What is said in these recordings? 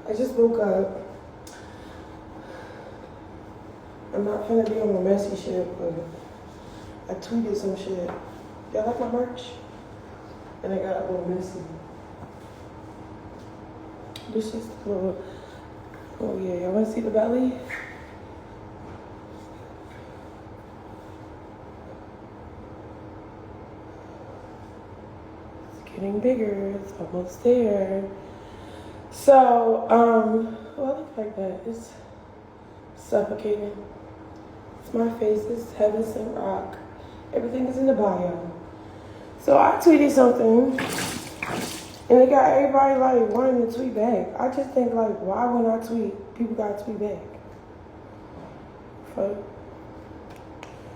I just woke up. I'm not finna be on my messy shit, but I tweeted some shit. Y'all like my merch? And I got a little messy. This is the little, oh yeah, y'all wanna see the belly? It's getting bigger, it's almost there. So, well, I look like that. It's suffocating. It's my face, it's Chrisean Rock. Everything is in the bio. So I tweeted something, and it got everybody like wanting to tweet back. I just think like, why when I tweet, people gotta tweet back? Fuck.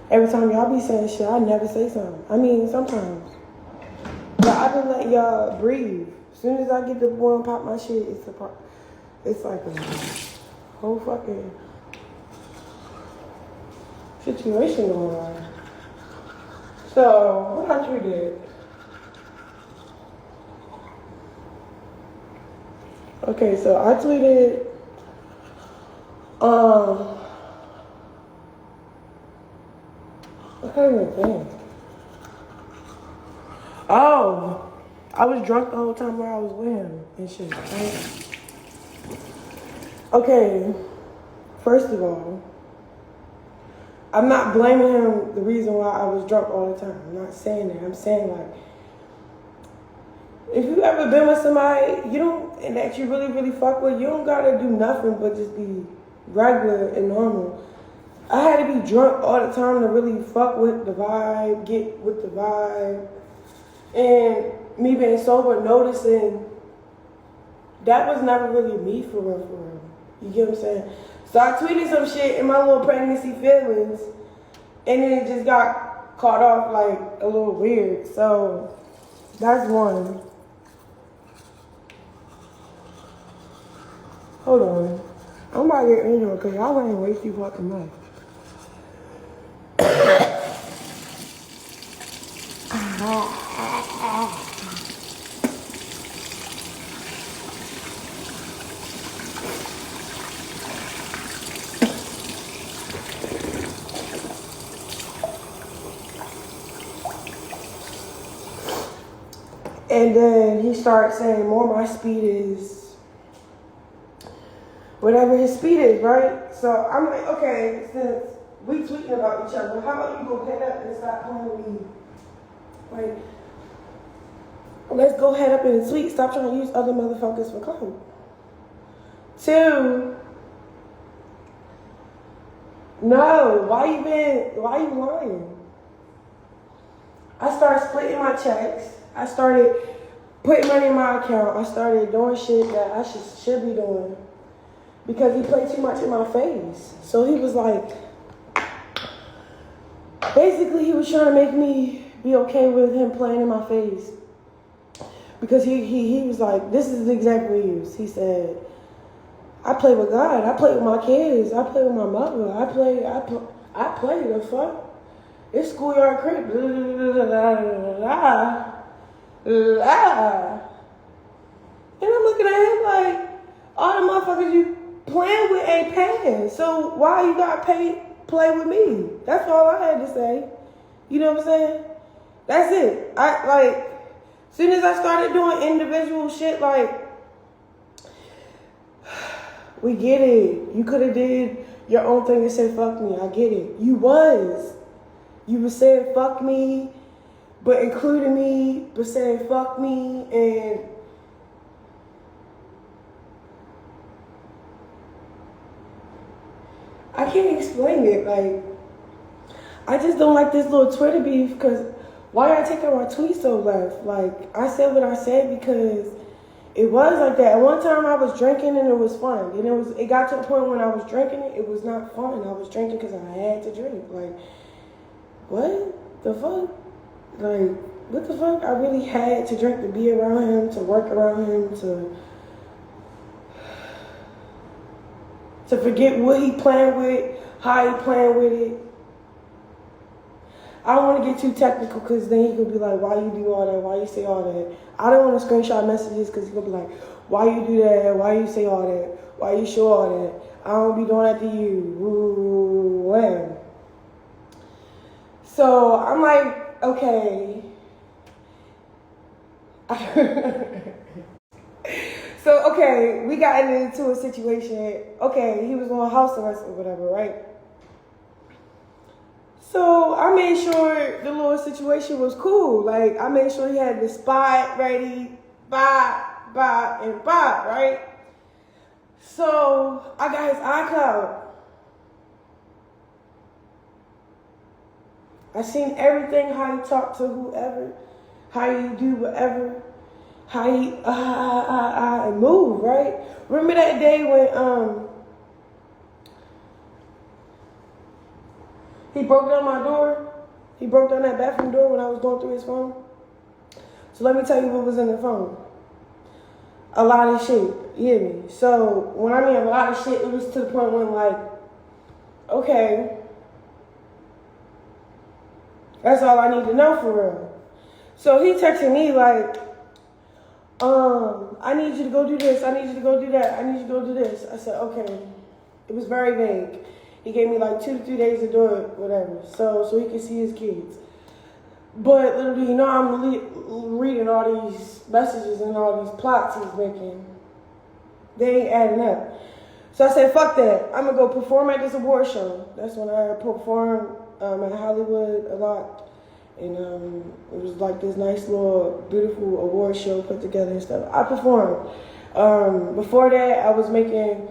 Every time y'all be saying shit, I never say something. I mean, sometimes. But I've been letting y'all breathe. As soon as I get the one pop my shit, it's like a whole fucking situation going on. So, what I tweeted? Okay, so I tweeted, I can't even think. Oh, I was drunk the whole time while I was with him and shit, right? Okay, first of all, I'm not blaming him the reason why I was drunk all the time. I'm not saying that. I'm saying like, if you ever been with somebody and that you really, really fuck with, you don't gotta do nothing but just be regular and normal. I had to be drunk all the time to really fuck with the vibe, get with the vibe. And me being sober, noticing that was never really me for real. You get what I'm saying? So I tweeted some shit in my little pregnancy feelings, and then it just got caught off like a little weird. So that's one. Hold on. I'm about to get in here because y'all ain't way too fucking much. And then he starts saying more my speed is whatever his speed is, right? So I'm like, okay, since we tweeting about each other, how about you go head up and stop playing with me? Like, let's go head up and tweet. Stop trying to use other motherfuckers for clout. 2, no, why you lying? I started splitting my checks. I started putting money in my account. I started doing shit that I should be doing because he played too much in my face. So he was like, basically he was trying to make me be okay with him playing in my face. Because he was like, this is exactly what he used. He said, I play with God. I play with my kids. I play with my mother. I play the fuck. It's schoolyard crib. And I'm looking at him like, all the motherfuckers you playing with ain't paying. So why you got play with me? That's all I had to say. You know what I'm saying? That's it. As soon as I started doing individual shit, like, we get it. You could have did your own thing and said, fuck me. I get it. You was saying, fuck me, but including me, but saying, fuck me, and I can't explain it. Like, I just don't like this little Twitter beef because why y'all taking my tweet so left? Like, I said what I said because it was like that. At one time I was drinking and it was fun. And it got to a point when I was drinking it was not fun. I was drinking because I had to drink. Like, what the fuck? Like, what the fuck? I really had to drink to be around him, to work around him, to forget what he playing with, how he playing with it. I don't want to get too technical because then he could be like, why you do all that? Why you say all that? I don't want to screenshot messages because he could be like, why you do that? Why you say all that? Why you show all that? I don't be doing that to you. Ooh, when? So I'm like, okay. So, okay, we got into a situation. Okay, he was on house arrest or whatever, right? So I made sure the little situation was cool. Like, I made sure he had the spot ready, bop, right? So I got his iCloud. I seen everything, how he talked to whoever, how he do whatever, how he and move, right? Remember that day when he broke down my door? He broke down that bathroom door when I was going through his phone. So let me tell you what was in the phone. A lot of shit, you hear me? So when I mean a lot of shit, it was to the point when like, okay, that's all I need to know for real. So he texted me like, I need you to go do this. I need you to go do that. I need you to go do this. I said, okay. It was very vague. He gave me like 2 to 3 days to do it, whatever. So he could see his kids. But literally, I'm reading all these messages and all these plots he's making. They ain't adding up. So I said, fuck that. I'm going to go perform at this award show. That's when I performed at Hollywood a lot. And it was like this nice little beautiful award show put together and stuff. I performed. Before that, I was making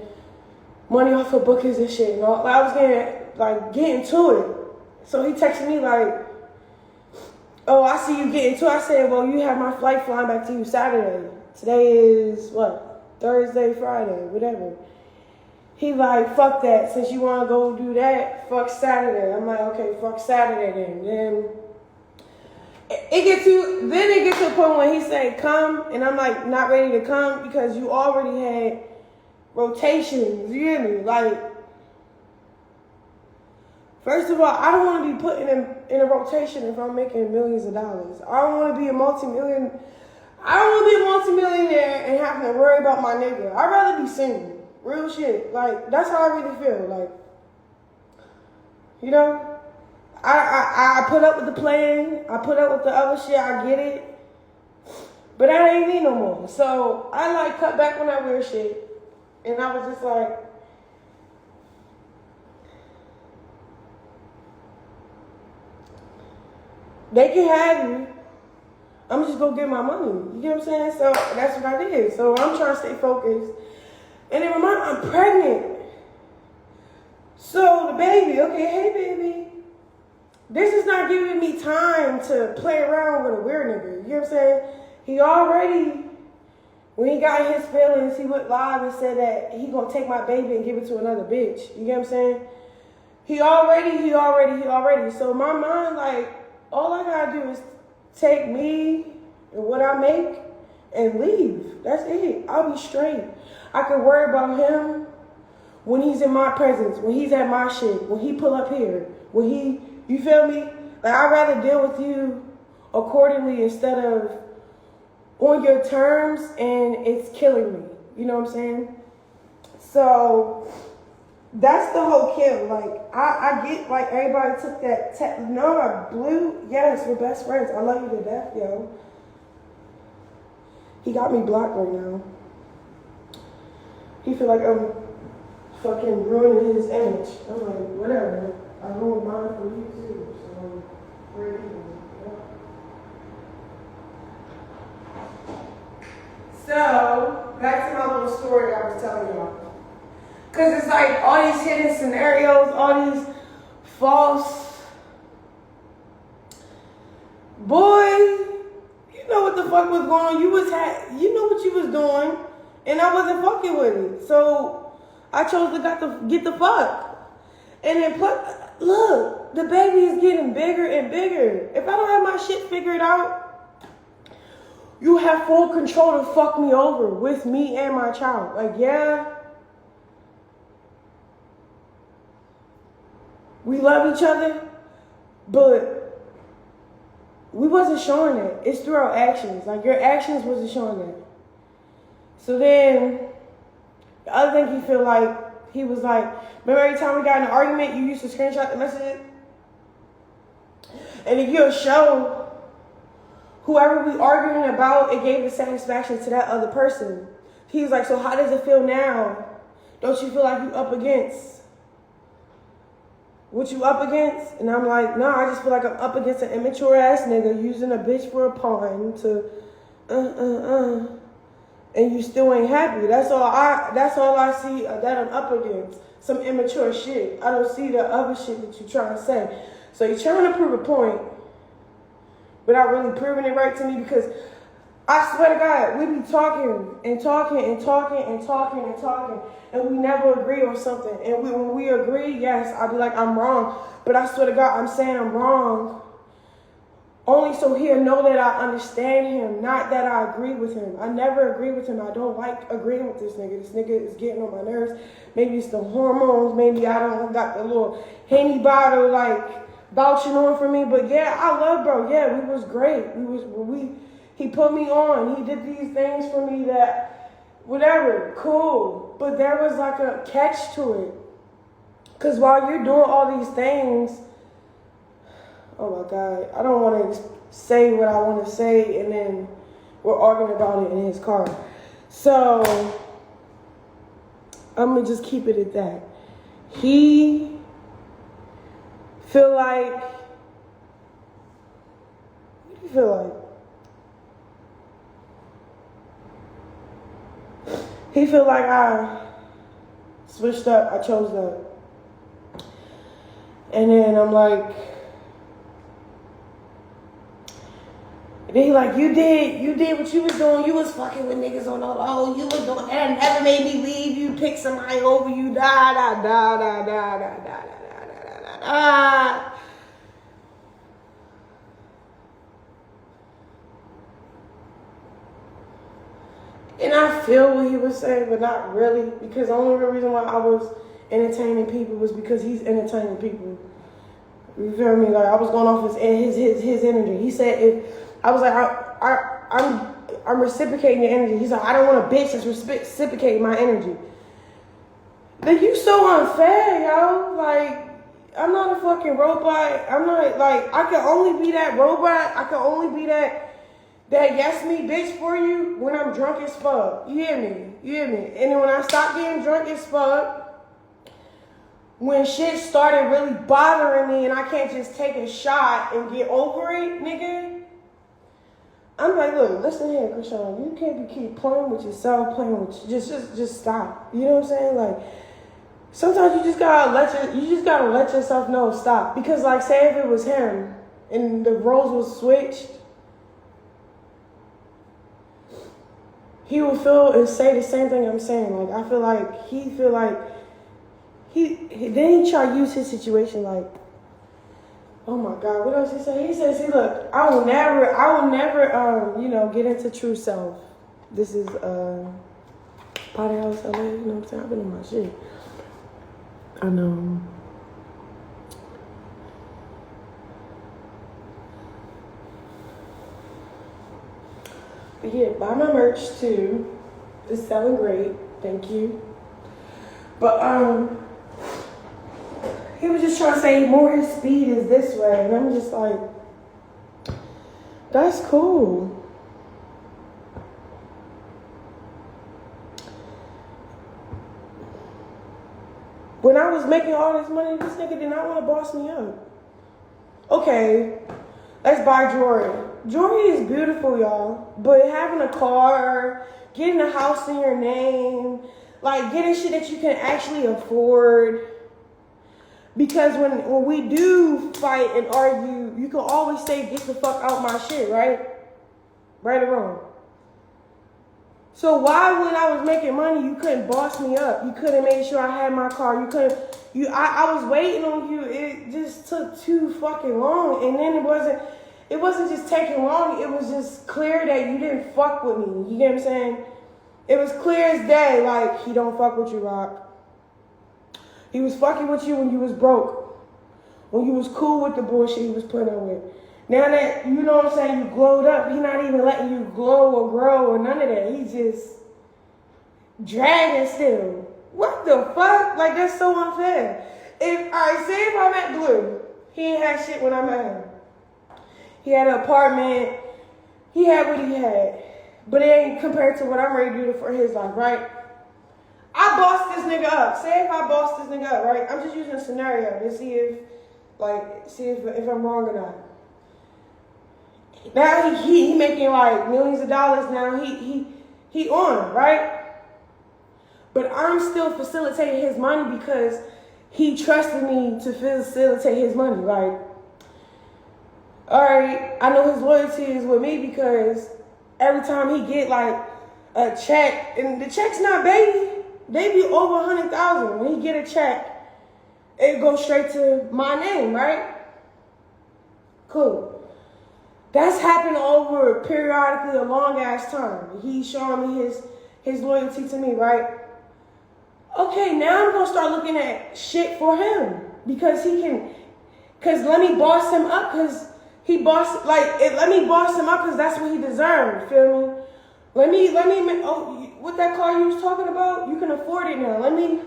money off of bookings and shit. And all. I was getting to it. So he texted me like, oh, I see you getting to it. I said, well, you have my flight flying back to you Saturday. Today is what? Thursday, Friday, whatever. He like, fuck that. Since you want to go do that, fuck Saturday. I'm like, okay, fuck Saturday then. Then it gets to a point when he said come, and I'm like not ready to come because you already had rotations. You hear me? Like, first of all, I don't want to be put in a rotation if I'm making millions of dollars. I don't want to be a multi-millionaire and having to worry about my nigga. I'd rather be single. Real shit. Like, that's how I really feel. Like, you know? I put up with the plan. I put up with the other shit. I get it. But that ain't me no more. So I like cut back on that weird shit. And I was just like, they can have you. I'm just gonna get my money. You get what I'm saying? So that's what I did. So I'm trying to stay focused. And then I'm pregnant. So the baby, okay, hey baby. This is not giving me time to play around with a weird nigga. You know what I'm saying? He already, when he got his feelings, he went live and said that he gonna take my baby and give it to another bitch. You get what I'm saying? He already. So my mind, like, all I gotta do is take me and what I make and leave. That's it. I'll be straight. I can worry about him when he's in my presence, when he's at my shit, when he pull up here, when he, you feel me? Like, I'd rather deal with you accordingly instead of on your terms and it's killing me. You know what I'm saying? So that's the whole kill. Like, I get, like, everybody took that. No, Blue, yes, we're best friends. I love you to death, yo. He got me blocked right now. He feel like I'm fucking ruining his image. I'm like, whatever. I ruined mine for you too. So, we're even. So, back to my little story I was telling y'all. Because it's like all these hidden scenarios, all these false. Boy, you know what the fuck was going on. You know what you was doing, and I wasn't fucking with it. So I chose to get the fuck. And then look, the baby is getting bigger and bigger. If I don't have my shit figured out, you have full control to fuck me over with me and my child. Like, yeah. We love each other, but we wasn't showing it. It's through our actions. Like, your actions wasn't showing it. So then, the other thing he was like, remember every time we got in an argument, you used to screenshot the messages? And if you'll show whoever we arguing about, it gave the satisfaction to that other person. He was like, so how does it feel now? Don't you feel like you up against what you up against? And I'm like, no, I just feel like I'm up against an immature ass nigga using a bitch for a pawn to and you still ain't happy. That's all I see that I'm up against. Some immature shit. I don't see the other shit that you're trying to say. So you're trying to prove a point without really proving it right to me, because I swear to God, we be talking and we never agree on something. And when we agree, yes, I'll be like, I'm wrong. But I swear to God, I'm saying I'm wrong only so he'll know that I understand him, not that I agree with him. I never agree with him. I don't like agreeing with this nigga. This nigga is getting on my nerves. Maybe it's the hormones. Maybe I got the little Henny bottle, like, vouching on for me. But yeah, I love bro. Yeah, we was great. He put me on. He did these things for me that, whatever, cool. But there was like a catch to it. Because while you're doing all these things, oh my God, I don't want to say what I want to say and then we're arguing about it in his car. So, I'm going to just keep it at that. He feel like, what do you feel like? He feel like I switched up, I chose up. And then I'm like, then he like, you did what you was doing. You was fucking with niggas on the low. You was doing that. It never made me leave. You pick somebody over you. Da da da da da da da da da da da. And I feel what he was saying, but not really, because the only real reason why I was entertaining people was because he's entertaining people. You feel me? Like, I was going off his energy. He said I was like, I'm reciprocating your energy. He's like, I don't want a bitch that's reciprocating my energy. Like, you so unfair, yo. Like, I'm not a fucking robot. I'm not, like, I can only be that robot. I can only be that yes me bitch for you when I'm drunk as fuck. You hear me? And then when I stop getting drunk as fuck, when shit started really bothering me and I can't just take a shot and get over it, nigga, I'm like, look, listen here, Chrisean, you can't keep playing with yourself, just stop. You know what I'm saying? Like, sometimes you just gotta let yourself know, stop. Because, like, say if it was him and the roles was switched, he would feel and say the same thing I'm saying. Like, I feel like he then he try to use his situation like, oh my God, what else he say? He says, see, look, I will never, get into true self. This is, Potty House LA, you know what I'm saying? I've been in my shit. I know. But yeah, buy my merch too. It's selling great. Thank you. But, he was just trying to say more his speed is this way. And I'm just like, that's cool. When I was making all this money, this nigga did not want to boss me up. Okay, let's buy jewelry. Jewelry is beautiful, y'all. But having a car, getting a house in your name, like getting shit that you can actually afford. Because when we do fight and argue, you can always say, get the fuck out my shit, right? Right or wrong? So why, when I was making money, you couldn't boss me up? You couldn't make sure I had my car. I was waiting on you. It just took too fucking long. And then it wasn't just taking long. It was just clear that you didn't fuck with me. You get what I'm saying? It was clear as day, like, he don't fuck with you, Rock. He was fucking with you when you was broke. When you was cool with the bullshit he was putting up with. Now that, you know what I'm saying, you glowed up, he not even letting you glow or grow or none of that. He just dragging still. What the fuck? Like, that's so unfair. Say if I met Blue, he ain't had shit when I met him. He had an apartment, he had what he had, but it ain't compared to what I'm ready to do for his life, right? I bossed this nigga up. Say if I bossed this nigga up, right? I'm just using a scenario to see if I'm wrong or not. Now he making like millions of dollars now. He on, right? But I'm still facilitating his money because he trusted me to facilitate his money. Like, all right, I know his loyalty is with me because every time he get like a check, and the check's not baby, they be over 100,000. When he get a check, it goes straight to my name, right? Cool. That's happened over periodically a long ass time. He's showing me his loyalty to me, right? Okay, now I'm gonna start looking at shit for him because let me boss him up because let me boss him up because that's what he deserved. Feel me? Let me. What that car you was talking about? You can afford it now. Let me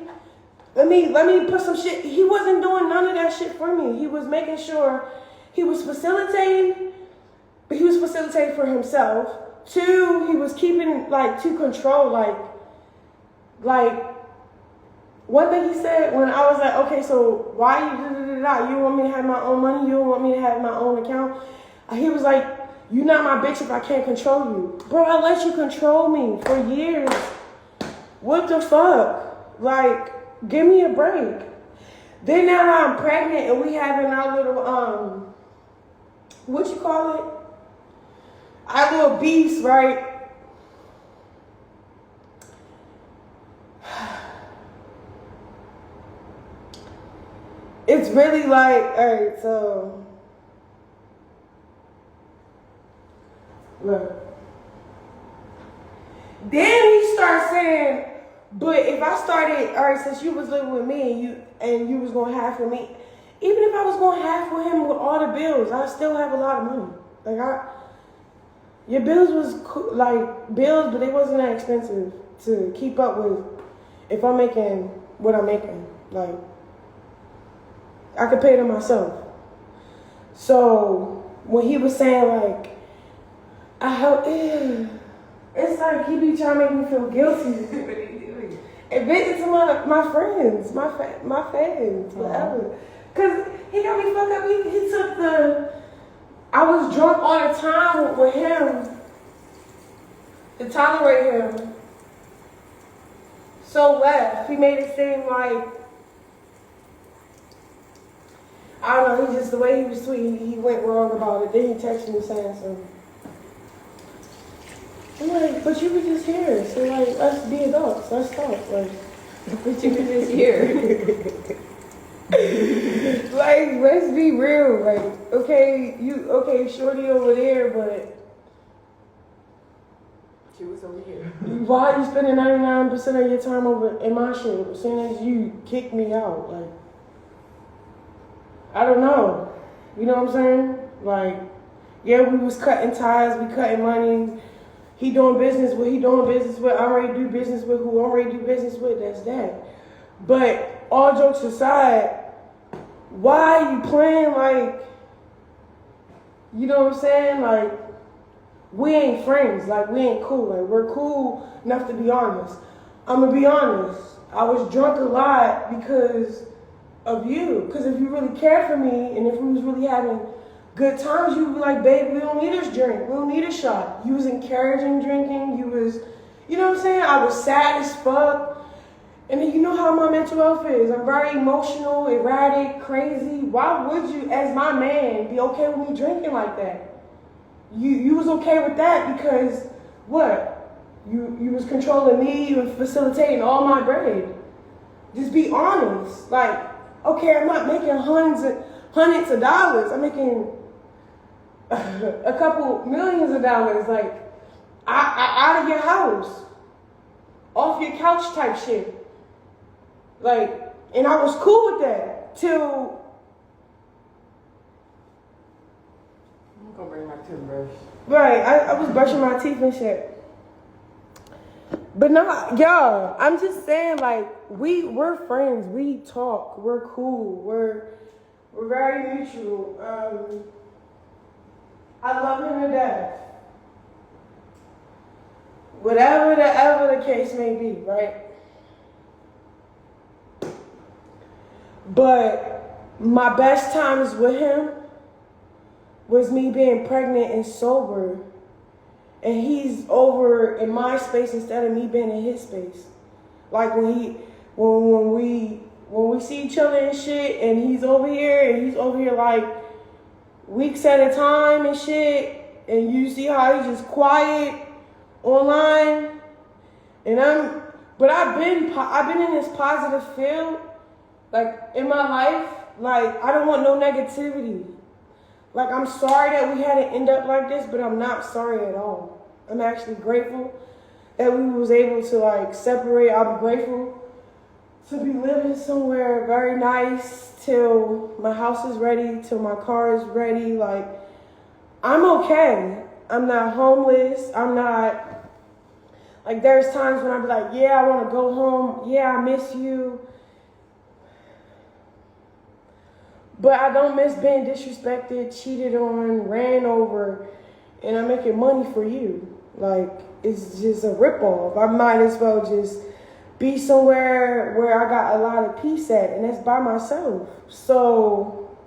put some shit. He wasn't doing none of that shit for me. He was making sure he was facilitating, but he was facilitating for himself. Two, he was keeping to control one thing he said when I was like, okay, so why you want me to have my own money? You don't want me to have my own account? He was like, you not my bitch if I can't control you. Bro, I let you control me for years. What the fuck? Like, give me a break. Then now I'm pregnant and we having our little, what you call it? Our little beast, right? It's really like, all right, so, look. Then he starts saying, but if I started, all right, since you was living with me and you was going to have for me, even if I was going to have for him with all the bills, I still have a lot of money. Your bills was bills, but they wasn't that expensive to keep up with if I'm making what I'm making. Like, I could pay them myself. So when he was saying it's like he be trying to make me feel guilty. Admit it to my friends, my fans, whatever. Cause he got me fucked up. He took I was drunk all the time with him to tolerate him. So left. He made it seem like, I don't know, the way he was sweet, he went wrong about it. Then he texted me saying something. I'm like, but you were just here, so let's be adults, let's talk. But you were just here. Let's be real. Okay, shorty over there, but she was over here. Why are you spending 99% of your time over in my shit as soon as you kicked me out? I don't know. You know what I'm saying? Yeah, we was cutting ties, we cutting money. He doing business with, I'm ready to do business with who I'm ready to do business with, that's that. But all jokes aside, why are you playing you know what I'm saying? We ain't friends, we ain't cool. We're cool enough to be honest. I'm gonna be honest. I was drunk a lot because of you. Because if you really cared for me and if we was really having good times, you would be like, babe, we don't need this drink. We don't need a shot. You was encouraging drinking. You know what I'm saying? I was sad as fuck. And then you know how my mental health is. I'm very emotional, erratic, crazy. Why would you, as my man, be okay with me drinking like that? You was okay with that because what? You was controlling me, you was facilitating all my bread. Just be honest. Okay, I'm not making hundreds of dollars. I'm making a couple millions of dollars. Out of your house, off your couch type shit. And I was cool with that till I'm gonna bring my toothbrush. Right, I was brushing my teeth and shit. But no, y'all, I'm just saying, like, we're friends. We talk. We're cool. We're very mutual. I love him to death. Whatever the case may be, right? But my best times with him was me being pregnant and sober. And he's over in my space instead of me being in his space. Like when we see each other and shit, and he's over here like weeks at a time and shit, and you see how he's just quiet online. And I've been in this positive field, like in my life. Like I don't want no negativity. Like, I'm sorry that we had to end up like this, but I'm not sorry at all. I'm actually grateful that we was able to, like, separate. I'm grateful to be living somewhere very nice till my house is ready, till my car is ready. Like, I'm okay. I'm not homeless. I'm not, like, there's times when I be like, yeah, I want to go home. Yeah, I miss you. But I don't miss being disrespected, cheated on, ran over, and I'm making money for you. Like, it's just a ripoff. I might as well just be somewhere where I got a lot of peace at, and that's by myself. So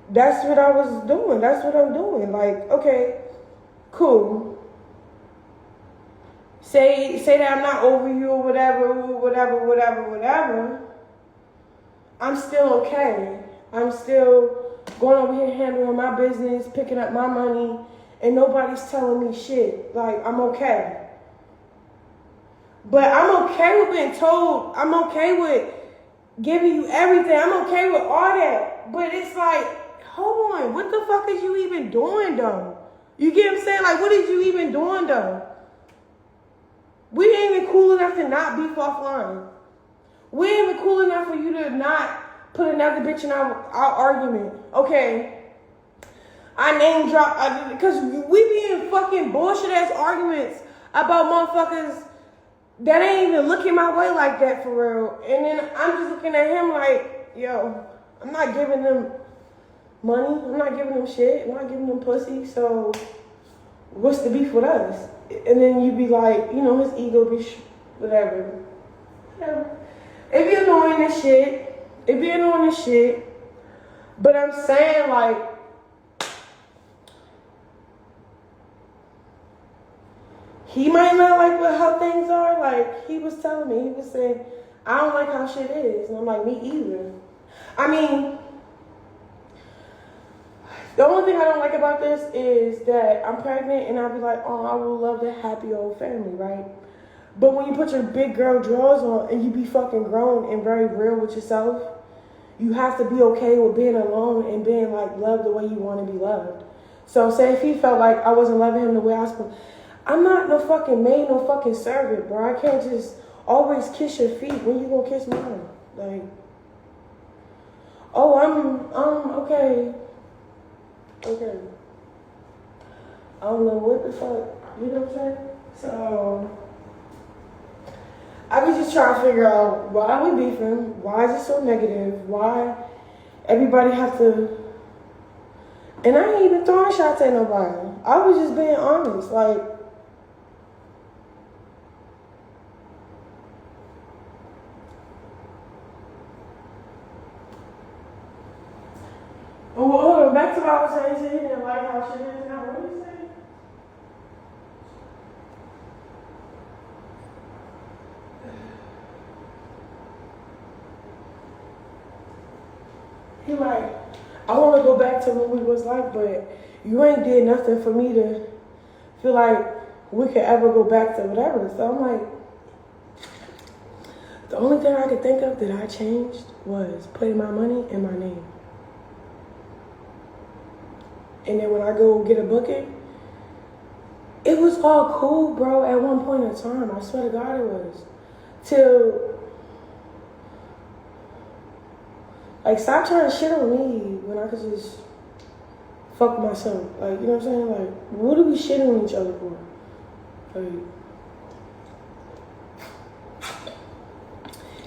that's what I was doing. That's what I'm doing. Like, okay, cool. Say that I'm not over you or whatever. I'm still okay. I'm still going over here handling my business, picking up my money, and nobody's telling me shit. Like, I'm okay. But I'm okay with being told. I'm okay with giving you everything. I'm okay with all that. But it's like, hold on. What the fuck is you even doing, though? You get what I'm saying? Like, what is you even doing, though? We ain't even cool enough to not beef offline. We ain't even cool enough for you to not put another bitch in our argument. Okay. I name drop, because we be in fucking bullshit ass arguments about motherfuckers that ain't even looking my way like that for real. And then I'm just looking at him like, yo, I'm not giving them money. I'm not giving them shit. I'm not giving them pussy. So what's the beef with us? And then you be like, you know, his ego be whatever. It be annoying as shit. But I'm saying, like, he might not like how things are. Like, he was telling me, he was saying, I don't like how shit is. And I'm like, me either. I mean, the only thing I don't like about this is that I'm pregnant and I'll be like, oh, I would love that happy old family, right? But when you put your big girl drawers on and you be fucking grown and very real with yourself, you have to be okay with being alone and being like loved the way you want to be loved. So say if he felt like I wasn't loving him the way I was supposed, I'm not no fucking maid, no fucking servant, bro. I can't just always kiss your feet. When you gonna kiss mine? Like, oh, I'm okay. Okay. I don't know what the fuck, you know what I'm saying? So I was just trying to figure out why we beefing, why is it so negative, why everybody have to, and I ain't even throwing shots at nobody. I was just being honest, like, oh, hold on, back to what I was saying, so he didn't like how shit is now, what did you say? He like, I want to go back to what we was like, but you ain't did nothing for me to feel like we could ever go back to whatever. So I'm like, the only thing I could think of that I changed was putting my money in my name. And then when I go get a booking, it was all cool, bro, at one point in time. I swear to God it was. Till, like, stop trying to shit on me when I could just fuck with my son. Like, you know what I'm saying? Like, what are we shitting on each other for? Like,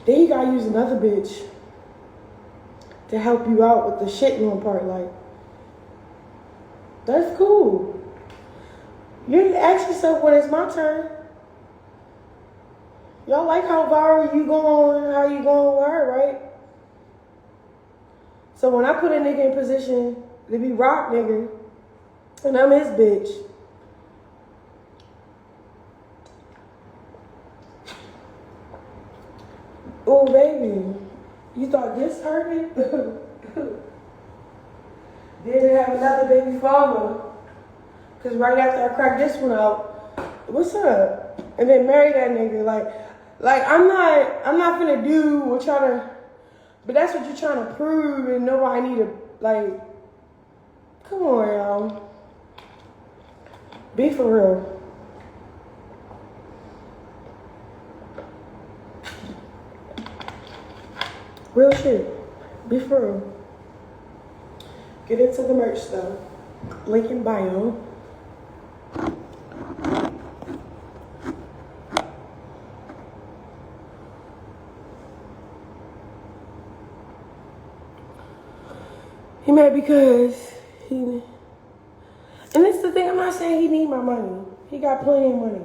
then you gotta use another bitch to help you out with the shitting on part. Like, that's cool. You didn't ask yourself when it's my turn. Y'all like how viral you going, how you going with her, right? So when I put a nigga in position to be rock nigga, and I'm his bitch, oh baby, you thought this hurt me? Didn't have another baby father. Cause right after I cracked this one out, what's up? And then marry that nigga. Like I'm not finna do or try to, but that's what you're trying to prove and nobody need to, like, come on, y'all. Be for real. Real shit. Be for real. Get into the merch stuff. Link in bio. He mad because he, and this is the thing, I'm not saying he need my money. He got plenty of money.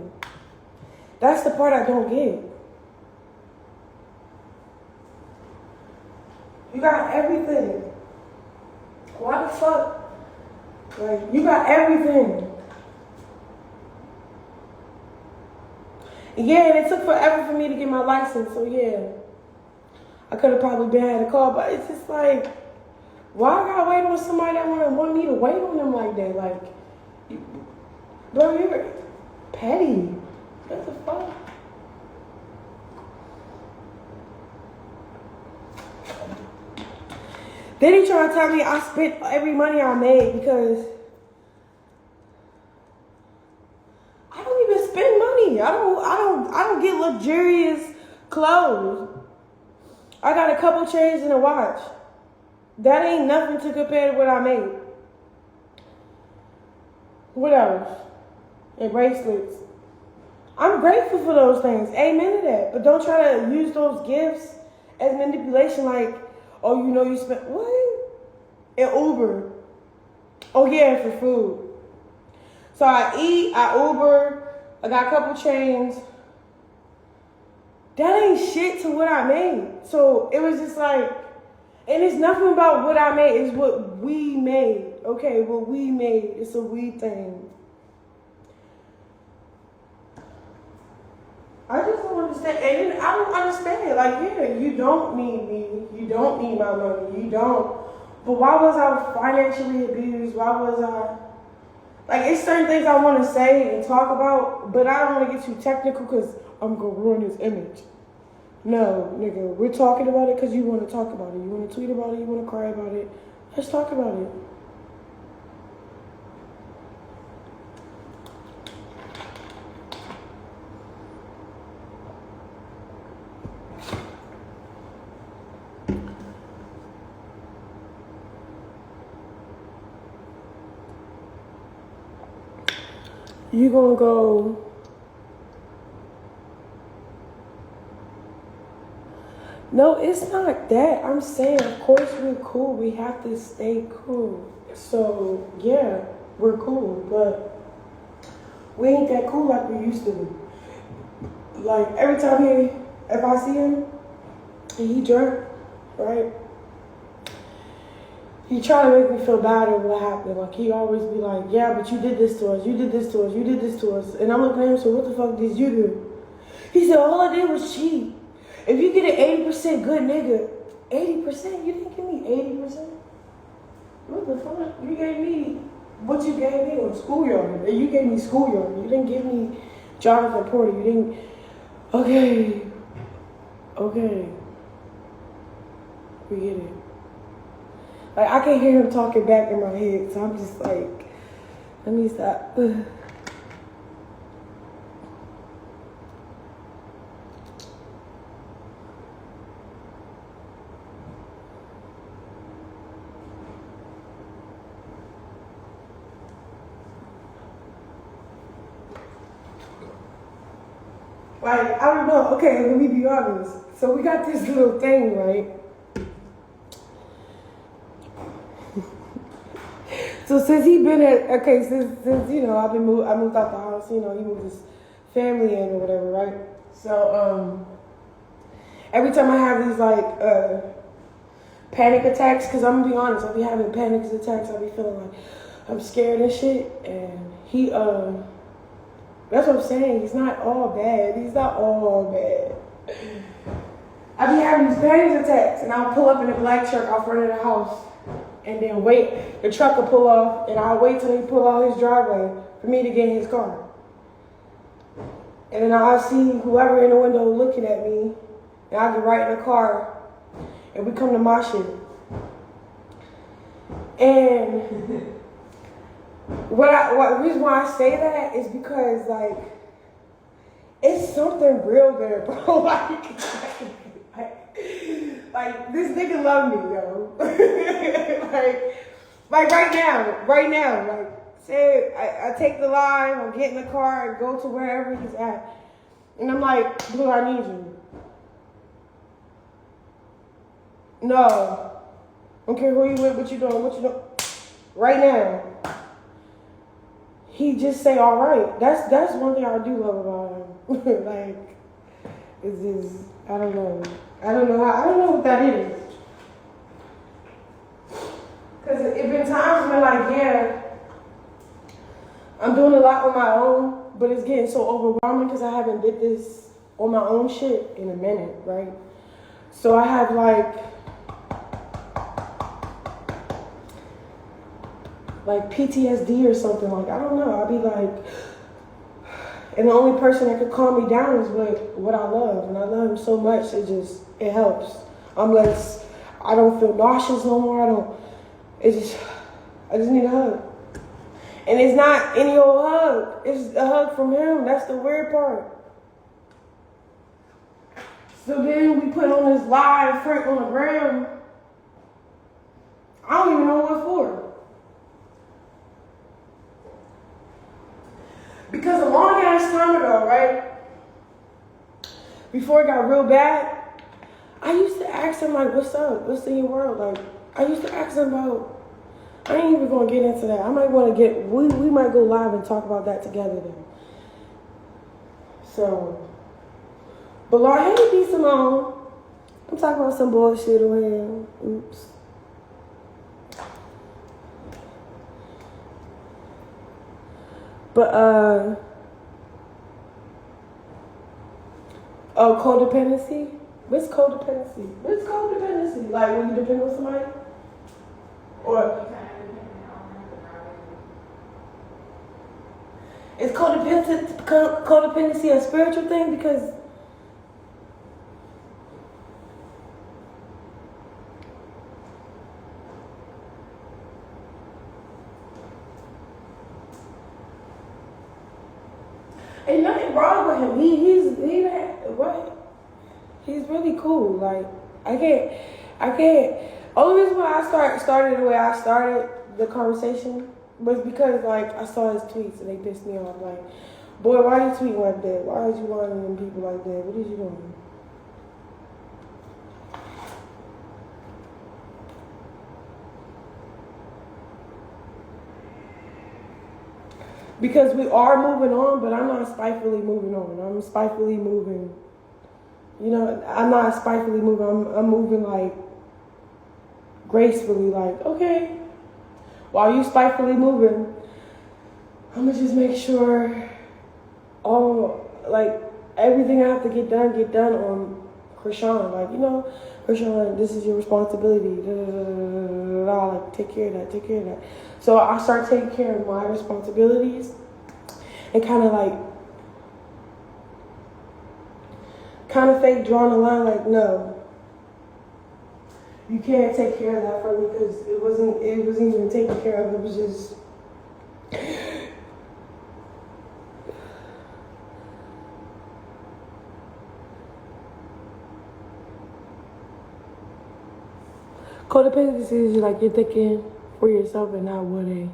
That's the part I don't get. You got everything. Why the fuck? Like, you got everything. Yeah, and it took forever for me to get my license, so yeah. I could have probably been had a call, but it's just like, why I gotta wait on somebody that want me to wait on them like that? Like, bro, you're petty. What the fuck? Then he trying to tell me I spent every money I made because I don't even spend money. I don't get luxurious clothes. I got a couple chains and a watch. That ain't nothing to compare to what I made. What else? And bracelets. I'm grateful for those things. Amen to that. But don't try to use those gifts as manipulation like, oh, you know you spent, what? And Uber. Oh yeah, for food. So I eat, I Uber, I got a couple chains. That ain't shit to what I made. So it was just like, and it's nothing about what I made, it's what we made. Okay, what we made, it's a we thing. I just don't understand, and I don't understand. Like, yeah, you don't need me, you don't need my money, you don't. But why was I financially abused? Why was I, like, it's certain things I want to say and talk about, but I don't want to get too technical because I'm going to ruin his image. No, nigga, we're talking about it because you want to talk about it. You want to tweet about it, you want to cry about it. Let's talk about it. You gonna go, no, it's not that. I'm saying, of course we're cool. We have to stay cool. So, yeah, we're cool. But we ain't that cool like we used to be. Like, every time if I see him, and he drunk, right? He try to make me feel bad over what happened. Like, he always be like, yeah, but you did this to us. You did this to us. You did this to us. And I'm looking at him, so what the fuck did you do? He said, all I did was cheat. If you get an 80% good nigga, 80%? You didn't give me 80%? What the fuck? You gave me what you gave me on schoolyard. You gave me schoolyard. You didn't give me Jonathan Porter. You didn't. Okay. We get it. Like, I can hear him talking back in my head, so I'm just like, let me stop. Like, I don't know. Okay, let me be honest. So we got this little thing, right? So since he been since you know, I moved out the house, you know, he moved his family in or whatever, right? So, every time I have these like, panic attacks, because I'm gonna be honest, I'll be having panic attacks, I'll be feeling like I'm scared and shit, and that's what I'm saying, he's not all bad, I be having these panic attacks, and I'll pull up in a black truck out front of the house, and then wait, the truck will pull off, and I'll wait till he pull out his driveway for me to get in his car. And then I'll see whoever in the window looking at me, and I get right in the car, and we come to my shit. And the reason why I say that is because, like, it's something real there, bro. Like this nigga love me, yo. like right now, like, say I take the line, I get in the car and go to wherever he's at. And I'm like, Blue, I need you. No. Don't care who you with, what you doing. Right now. He just say, all right. That's one thing I do love about him. Like, it's just, I don't know what that is. Because it been times when, like, yeah, I'm doing a lot on my own, but it's getting so overwhelming because I haven't did this on my own shit in a minute, right? So I have, like PTSD or something. Like, I don't know. I'll be like, and the only person that could calm me down is what I love. And I love him so much, it helps. I don't feel nauseous no more. I just need a hug. And it's not any old hug. It's a hug from him. That's the weird part. So then we put on this live front on the ground. I don't even know what for. Because a long ass time ago, right? Before it got real bad, I used to ask him, like, what's up? What's in your world? Like, I used to ask him about, I ain't even gonna get into that. I might wanna we might go live and talk about that together then. So, but Lord, hey, peace alone. I'm talking about some bullshit on here. Oops. But, codependency? What's codependency? Like when you depend on somebody? Or is codependency a spiritual thing? Because ain't nothing wrong with him. He's really cool. Like, I can't. Only reason why I started the way I started the conversation was because, like, I saw his tweets and they pissed me off. Like, boy, why you tweeting like that? Why is you wanting them people like that? What is you doing? Because we are moving on, but I'm not spitefully moving on. I'm spitefully moving. You know, I'm not spitefully moving. I'm moving, like, gracefully, like, okay. While you spitefully moving, I'm gonna just make sure everything I have to get done on Chrisean. Like, you know, Chrisean, this is your responsibility. Like, take care of that. So I start taking care of my responsibilities and kind of fake drawing a line, like, no, you can't take care of that for me because it wasn't even taken care of. It was just codependency is like you're thinking for yourself and not what a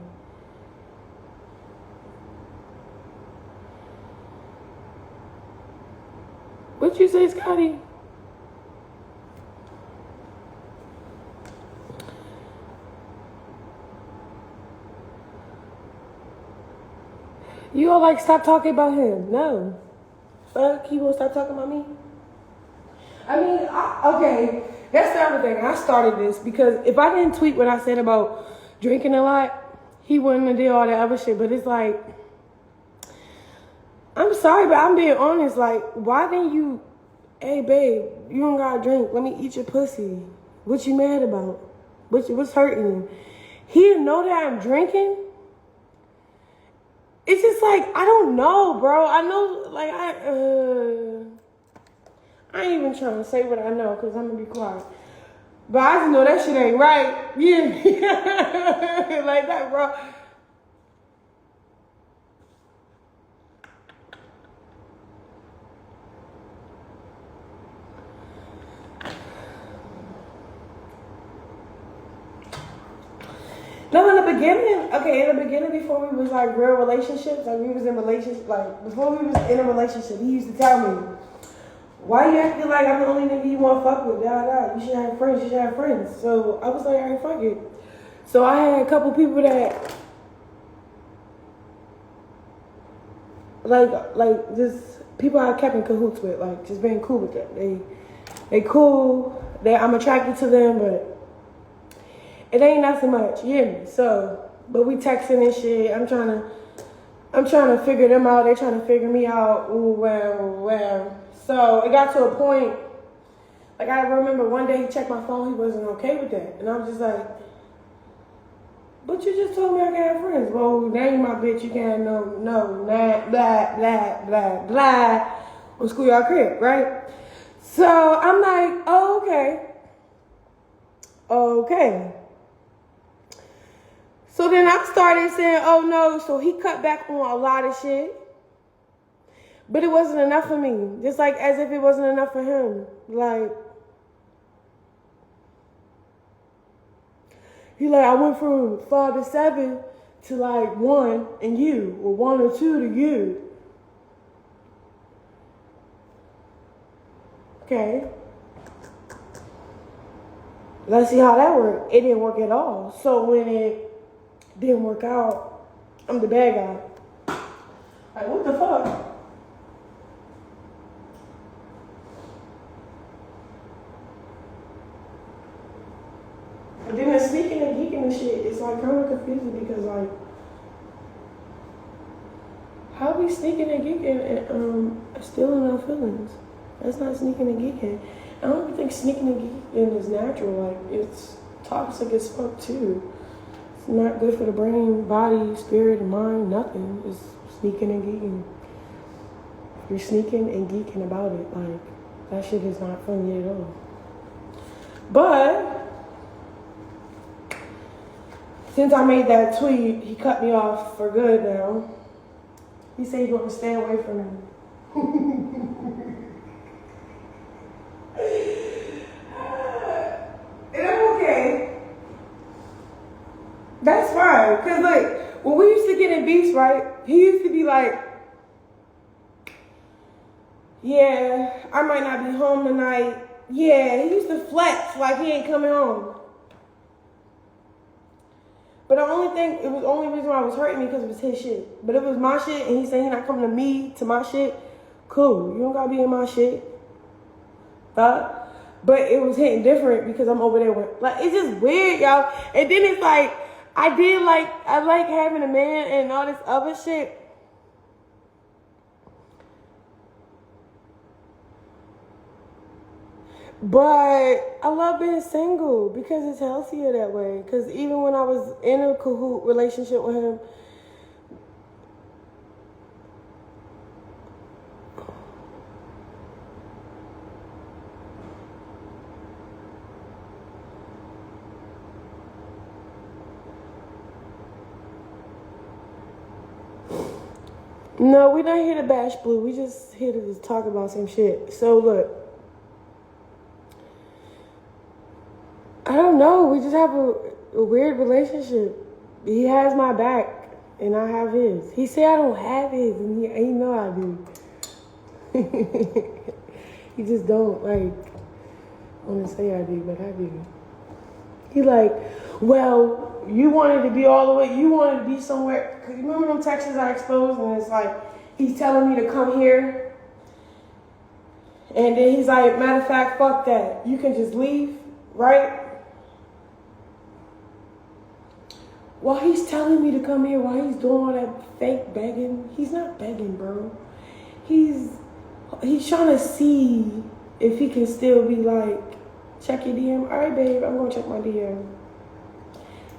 What you say, Scotty? You all like stop talking about him? No. Fuck, he won't stop talking about me. I mean, okay, that's the other thing. I started this because if I didn't tweet what I said about drinking a lot, he wouldn't have did all that other shit. But it's like, I'm sorry, but I'm being honest. Like, why didn't you, hey, babe, you don't gotta drink. Let me eat your pussy. What you mad about? What's hurting you? He didn't know that I'm drinking? It's just like, I don't know, bro. I know, like, I ain't even trying to say what I know because I'm going to be quiet. But I just know that shit ain't right. Yeah. Like that, bro. No, in the beginning, before we was like real relationships, like we was in relationships, like before we was in a relationship, he used to tell me, why you acting like I'm the only nigga you want to fuck with? You should have friends. So I was like, all right, fuck it. So I had a couple people that, like just people I kept in cahoots with, like just being cool with them. They cool. I'm attracted to them, but it ain't nothing much, you hear me? So, but we texting and shit. I'm trying to figure them out. They trying to figure me out. Ooh, well. So it got to a point, like I remember one day he checked my phone, he wasn't okay with that. And I was just like, but you just told me I can have friends. Well, now you my bitch, you can't no, blah, on schoolyard crib, right? So I'm like, oh, okay. So then I started saying, oh no, so he cut back on a lot of shit. But it wasn't enough for me. Just like as if it wasn't enough for him. Like, he like, I went from 5 to 7 to like 1 and you, or 1 or 2 to you. Okay. Let's see how that worked. It didn't work at all. So when it didn't work out, I'm the bad guy. Like, what the fuck? And then the sneaking and geeking and shit, it's like kind of confusing because like, how we sneaking and geeking and stealing our feelings? That's not sneaking and geeking. I don't even think sneaking and geeking is natural. Like, it's toxic as fuck too. It's not good for the brain, body, spirit, mind, nothing. It's sneaking and geeking. You're sneaking and geeking about it. Like, that shit is not funny at all. But since I made that tweet, he cut me off for good now. He said he's going to stay away from me. And I'm okay. That's fine. Because, like, when we used to get in beefs, right, he used to be like, yeah, I might not be home tonight. Yeah, he used to flex like he ain't coming home. But the only reason why it was hurting me because it was his shit. But if it was my shit and he's saying he's not coming to me, to my shit, cool. You don't gotta be in my shit. But it was hitting different because I'm over there with, like, it's just weird, y'all. And then it's like, I like having a man and all this other shit. But I love being single because it's healthier that way. Because even when I was in a cahoot relationship with him, no, we're not here to bash Blue. We just here to just talk about some shit. So look, I don't know. We just have a weird relationship. He has my back, and I have his. He said I don't have his, and he know I do. He just don't like want to say I do, but I do. He like, well, you wanted to be all the way, you wanted to be somewhere. Cause you remember them texts I exposed, and it's like he's telling me to come here, and then he's like, matter of fact, fuck that. You can just leave, right? While he's telling me to come here, while he's doing all that fake begging, he's not begging, bro. He's trying to see if he can still be like, check your DM. All right, babe, I'm gonna check my DM.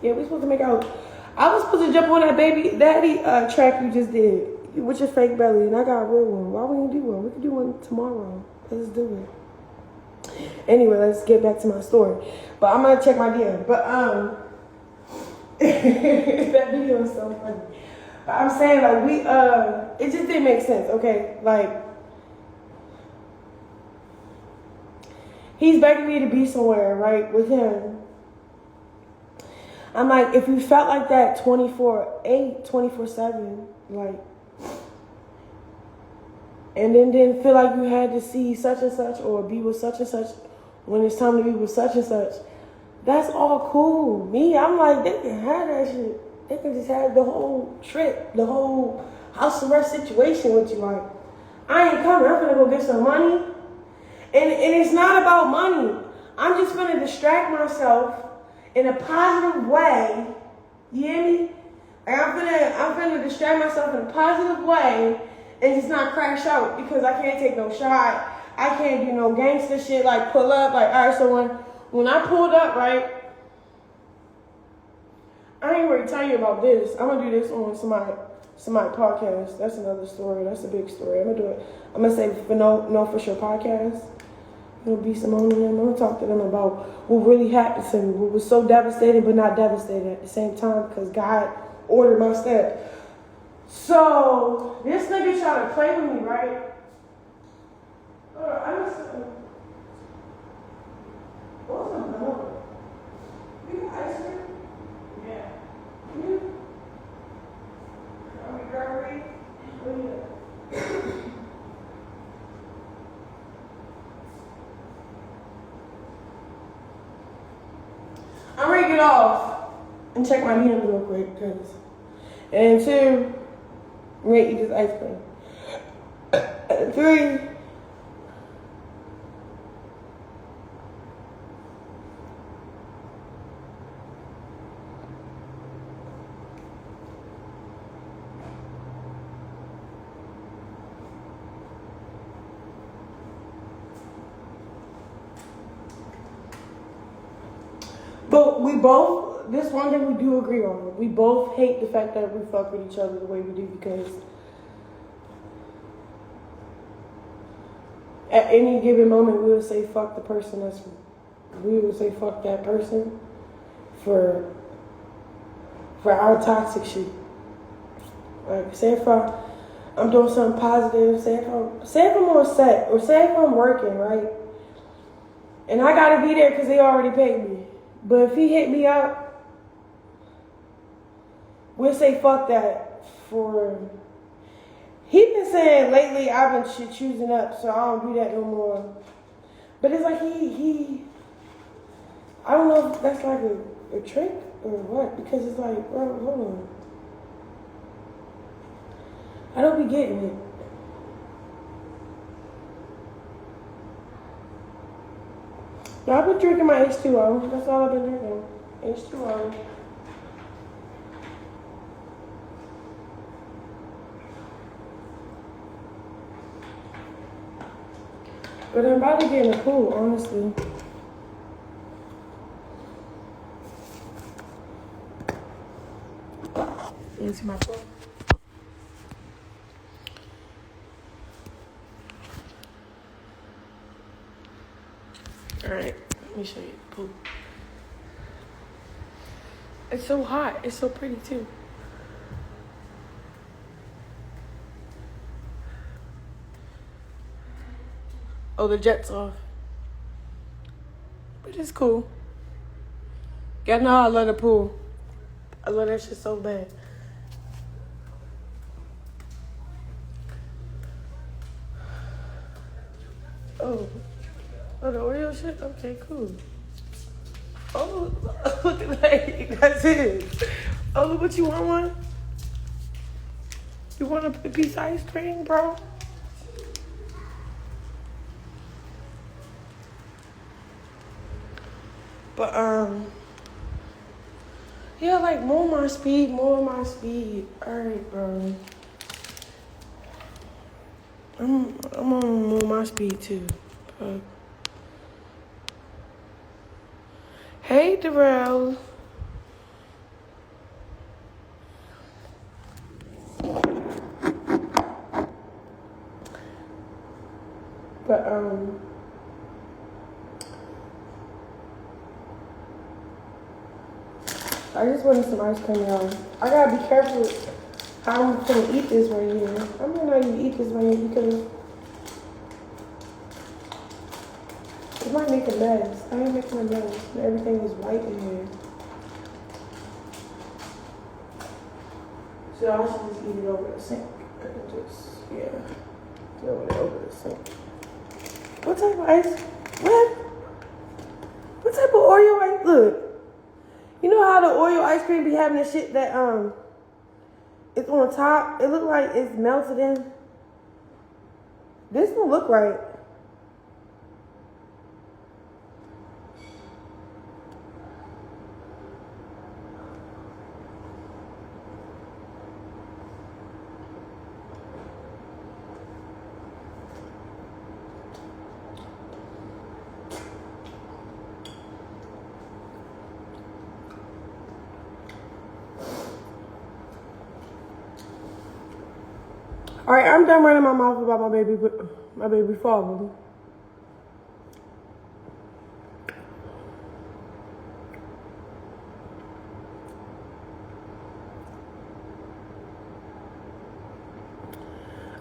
Yeah, we're supposed to make out. I was supposed to jump on that baby daddy track you just did with your fake belly, and I got a real one. Why wouldn't you do one? We could do one tomorrow. Let's do it. Anyway, let's get back to my story. But I'm gonna check my DM. But that video is so funny. But I'm saying like it just didn't make sense. Okay, like he's begging me to be somewhere, right, with him. I'm like, if you felt like that 24/8, 24/7, like, and then didn't feel like you had to see such and such or be with such and such when it's time to be with such and such, that's all cool. Me, I'm like, they can have that shit. They can just have the whole trip, the whole house arrest situation with you. Like, I ain't coming. I'm gonna go get some money. And it's not about money. I'm just gonna distract myself in a positive way. You hear me? Like I'm gonna distract myself in a positive way and just not crash out because I can't take no shot. I can't do no gangster shit like pull up. Like, all right, so when I pulled up, right, I ain't ready to tell you about this. I'm gonna do this on somebody podcast. That's another story. That's a big story. I'm gonna do it. I'm gonna say for no for sure podcast. It'll be Simone and them. I'm gonna talk to them about what really happened to me. What was so devastating but not devastating at the same time because God ordered my steps. So this nigga tried to play with me, right? I must. What's the number? You got ice cream? Yeah. You? Are we girl? Oh yeah. I'm ready to get off and check my DMs real quick, cause and 2, I'm ready to eat this ice cream. 3. But we both, this one thing we do agree on. We both hate the fact that we fuck with each other the way we do because at any given moment we would say fuck the person we would say fuck that person for our toxic shit. Like say if I'm doing something positive, say if I'm on set or say if I'm working, right? And I gotta be there because they already paid me. But if he hit me up, we'll say fuck that for... He been saying lately I've been choosing up, so I don't do that no more. But it's like he I don't know if that's like a trick or what, because it's like, bro, hold on. I don't be getting it. I've been drinking my H2O. That's all I've been drinking. H2O. But I'm about to get in the pool, honestly. Into my pool. Alright, let me show you the pool. It's so hot. It's so pretty too. Oh, the jet's off. But it's cool. Y'all know I love the pool. I love that shit so bad. Oh, the Oreo shit? Okay, cool. Oh, look at that. That's it. Oh, look what you want one? You want a piece of ice cream, bro? But, yeah, like, more my speed. Alright, bro. I'm on more my speed, too. But, hey, Darrell. But, I just wanted some ice cream, y'all. I gotta be careful how I'm gonna eat this right here. I might not even eat this right here because it might make a mess. I ain't making a mess. Everything is white in here. So I should just eat it over the sink. And just, yeah, throw it over the sink. What type of ice? What type of Oreo ice? Look. You know how the Oreo ice cream be having the shit that, it's on top? It look like it's melted in. This don't look right. All right, I'm done running my mouth about my baby father.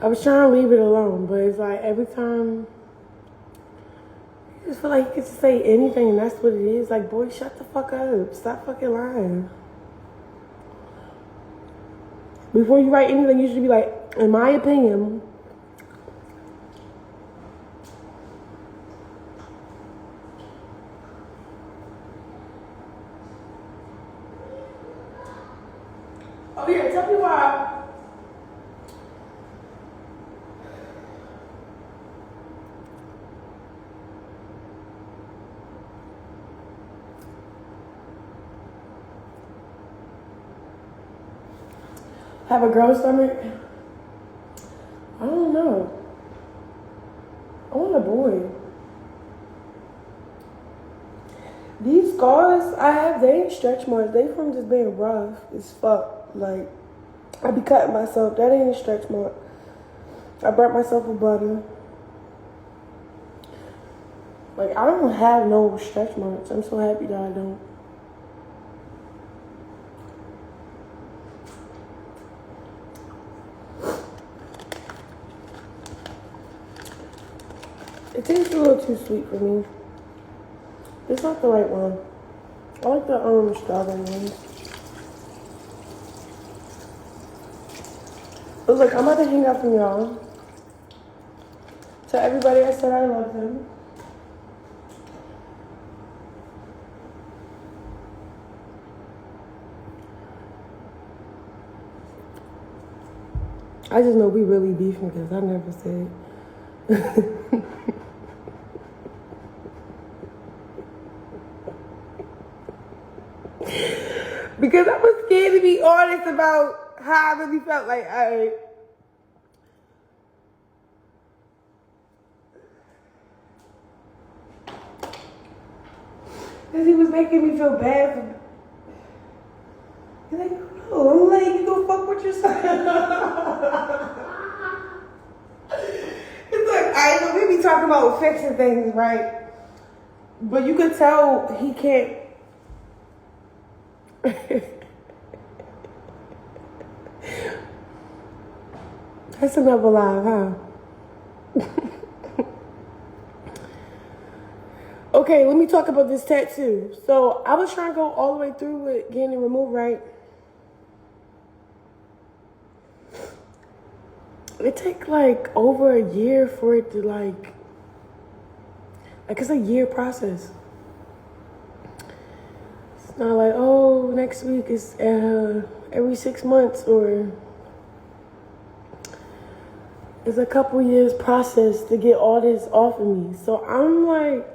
I was trying to leave it alone, but it's like every time, I just feel like you can say anything and that's what it is. Like, boy, shut the fuck up. Stop fucking lying. Before you write anything, you should be like, in my opinion. Oh yeah, tell me why. Have a girl stomach? I don't know. I want a boy. These scars I have, they ain't stretch marks. They from just being rough as fuck. Like, I be cutting myself. That ain't a stretch mark. I burnt myself with butter. Like, I don't have no stretch marks. I'm so happy that I don't. It tastes a little too sweet for me. It's not the right one. I like the strawberry one. But look, I'm about to hang up from y'all. Tell everybody I said I love them. I just know we really beefing because I never said. Because I was scared to be honest about how I really felt. Like, because he was making me feel bad for. He's like, no, I'm like, you go fuck with yourself. It's like, I know we be talking about fixing things, right? But you could tell he can't. That's another live, huh? Okay, let me talk about this tattoo. So I was trying to go all the way through with getting it removed, right? It took like over a year for it to like Like, it's a year process. It's not like, oh, next week is every 6 months, or it's a couple years process to get all this off of me. So I'm like,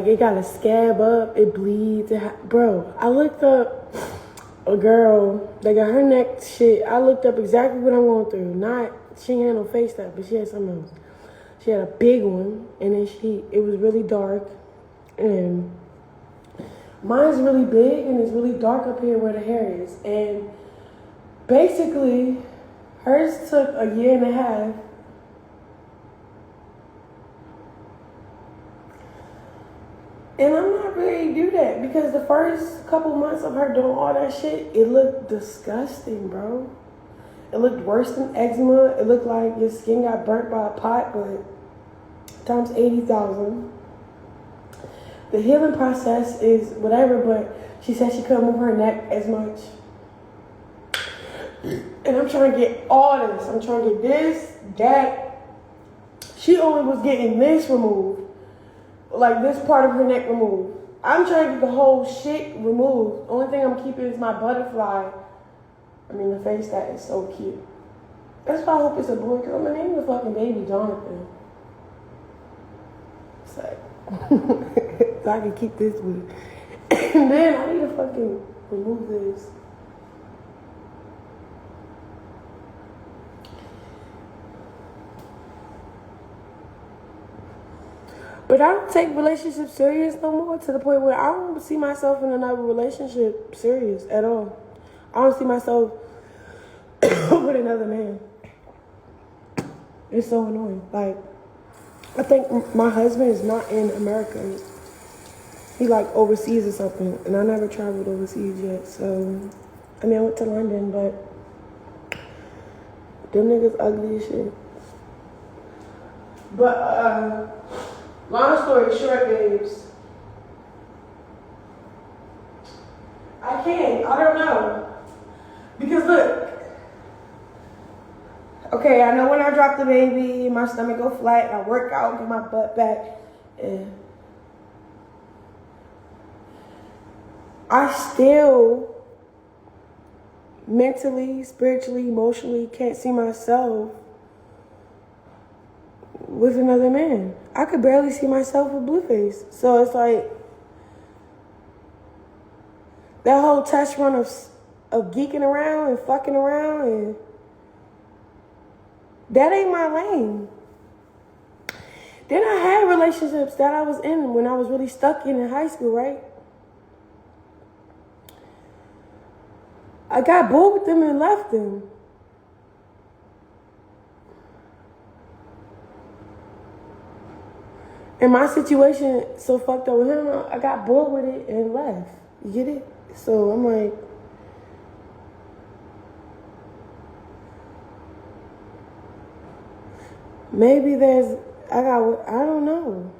it got to scab up, it bleeds. Bro, I looked up a girl that got her neck shit. I looked up exactly what I'm going through. She ain't had no face stuff, but she had something else. She had a big one, and then it was really dark. And mine's really big, and it's really dark up here where the hair is. And basically, hers took a year and a half. And I'm not ready to do that, because the first couple months of her doing all that shit, it looked disgusting, bro. It looked worse than eczema. It looked like your skin got burnt by a pot, but times 80,000. The healing process is whatever, but she said she couldn't move her neck as much. And I'm trying to get all this. I'm trying to get this, that. She only was getting this removed. Like, this part of her neck removed. I'm trying to get the whole shit removed. Only thing I'm keeping is my butterfly. I mean, the face that is so cute. That's why I hope it's a boy, because I'm going to name the fucking baby Jonathan. It's like, so I can keep this with. And then I need to fucking remove this. But I don't take relationships serious no more, to the point where I don't see myself in another relationship serious at all. I don't see myself with another man. It's so annoying. Like, I think my husband is not in America. He like overseas or something, and I never traveled overseas yet. So, I mean, I went to London, but them niggas ugly as shit. But, long story short, babes, I don't know. Because look, okay, I know when I drop the baby, my stomach go flat, and I work out, get my butt back, and I still mentally, spiritually, emotionally can't see myself with another man. I could barely see myself with Blueface. So it's like, that whole test run of geeking around and fucking around, and that ain't my lane. Then I had relationships that I was in when I was really stuck in high school, right? I got bored with them and left them. And my situation so fucked up with him, I got bored with it and left. You get it? So I'm like, maybe I don't know.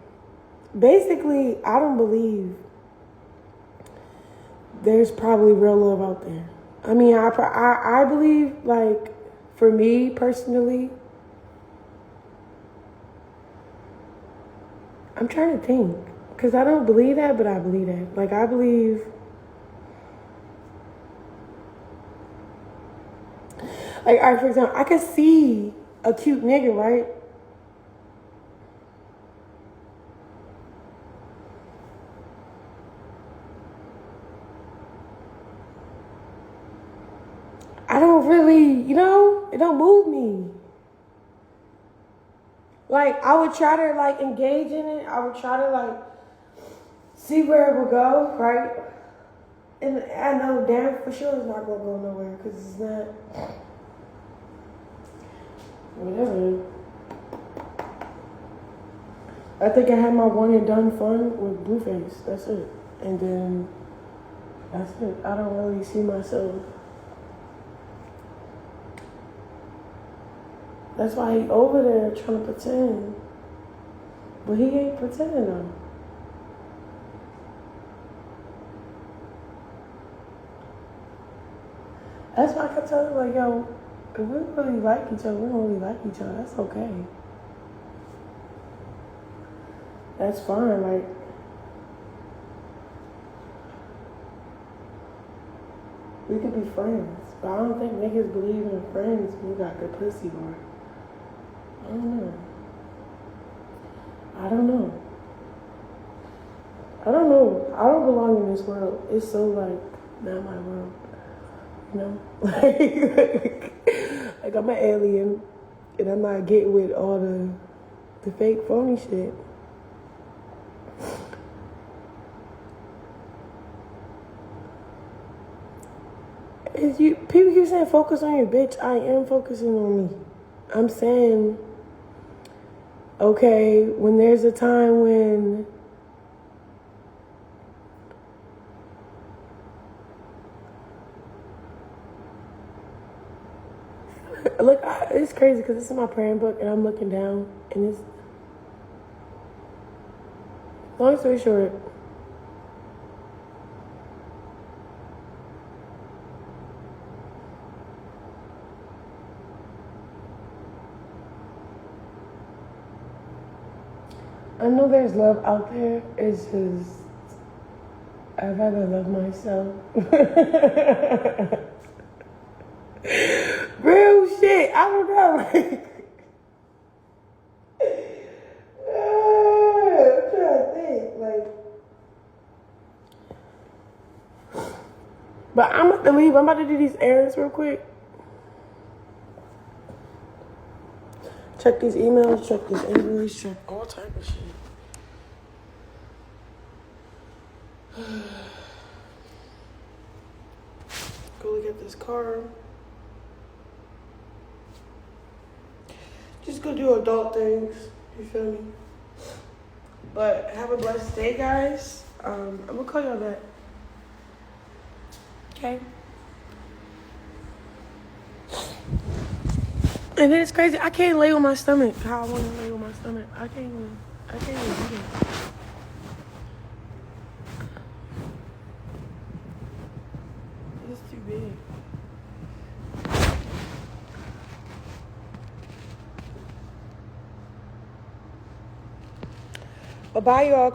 Basically, I don't believe there's probably real love out there. I mean, I believe, like, for me personally, I'm trying to think, because I don't believe that, but I believe that. Like, I believe, like, all right, for example, I could see a cute nigga, right? I don't really, it don't move me. Like, I would try to, like, engage in it. I would try to, like, see where it would go, right? And I know damn for sure it's not going to go nowhere, because it's not. Whatever. I think I had my one and done fun with Blueface. That's it. And then, that's it. I don't really see myself. That's why he over there trying to pretend. But he ain't pretending though. That's why I kept telling him, like, yo, if we really like each other, we don't really like each other. That's okay. That's fine. Like, we could be friends. But I don't think niggas believe in friends when you got good pussy, or I don't know. I don't know. I don't know. I don't belong in this world. It's so, like, not my world. You know? Like I'm an alien, and I'm not getting with all the fake, phony shit. People keep saying focus on your bitch. I am focusing on me. I'm saying, okay, when there's a time when look, it's crazy because this is my praying book and I'm looking down and it's, long story short, I know there's love out there. It's just, I'd rather love myself. Real shit. I don't know. I'm trying to think. But I'm about to leave. I'm about to do these errands real quick. Check these emails, check this invoice, check all type of shit. Go look at this car. Just go do adult things. You feel me? But have a blessed day, guys. I'm gonna call y'all back. Okay. And then it's crazy. I can't lay on my stomach how I want to lay on my stomach. I can't even do that. It's too big. Bye, y'all.